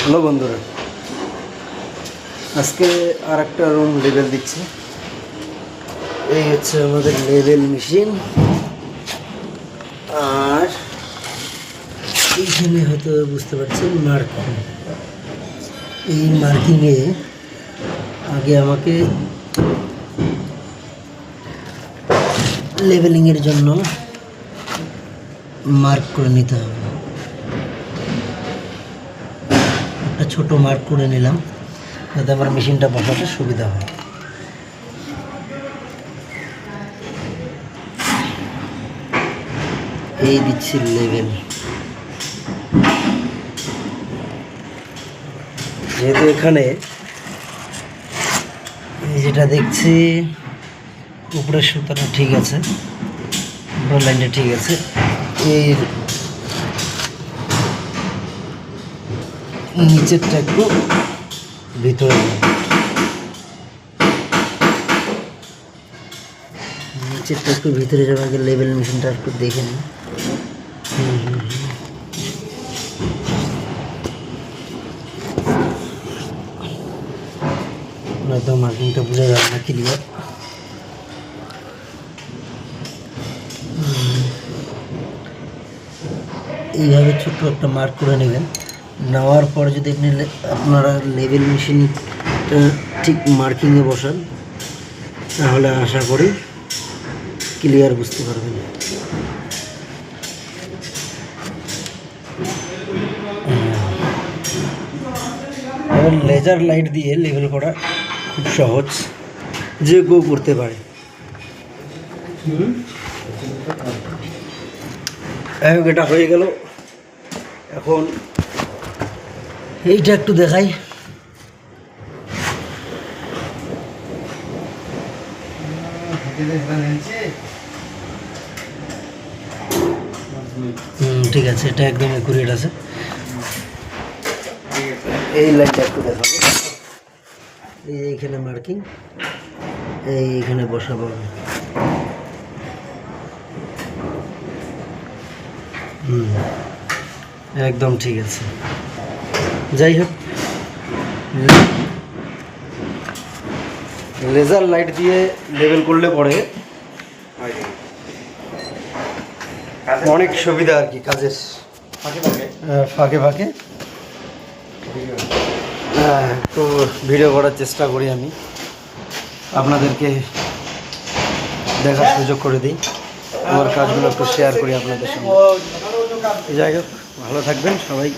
Hello বন্ধুরা, আজকে আর একটা রুম লেবেল দিচ্ছি। এই হচ্ছে আমাদের লেবেল মেশিন। আর এইখানে হয়তো বুঝতে পারছেন মার্কিং। এই মার্কিংয়ে আগে আমাকে লেবেলিংয়ের জন্য মার্ক করে নিতে হবে। একটা ছোট মার্ক করে নিলাম যাতে আমার মেশিনটা বসাতে সুবিধা হয়। এই দিচ্ছি লেবেল। যেহেতু এখানে যেটা দেখছি উপরের সুতাটা ঠিক আছে, উপরের লাইনটা ঠিক আছে, এর নিচেরটা একটু ভিতরে, নিচেরটা একটু ভিতরে যাবে। আগে লেবেল মেশিনটা একটু দেখে নিই। নয়তো মার্কিংটা বোঝা যাবে না ক্লিয়ার। এইভাবে ছোট্ট একটা মার্ক করে নেবেন। নেওয়ার পর যদি আপনারা লেবেল মেশিনটা ঠিক মার্কিংয়ে বসান তাহলে আশা করি ক্লিয়ার বুঝতে পারবেন। এবার লেজার লাইট দিয়ে লেবেল করা খুব সহজ, যে কেউ করতে পারে। এটা হয়ে গেল। এখন এইটা একটু দেখাই। ঠিক আছে, এটা একদম একুরেট আছে। এই লাইনটা একটু দেখাবো। এইখানে মার্কিং, এইখানে বসাবো। একদম ঠিক আছে। যাই হোক, লেজার লাইট দিয়ে লেবেল করলে পরে অনেক সুবিধা আর কি, কাজের ফাঁকে ফাঁকে একটু ভিডিও করার চেষ্টা করি আমি, আপনাদেরকে দেখার সুযোগ করে দিই, আমার কাজগুলো একটু শেয়ার করি আপনাদের সঙ্গে। যাই হোক, ভালো থাকবেন সবাই।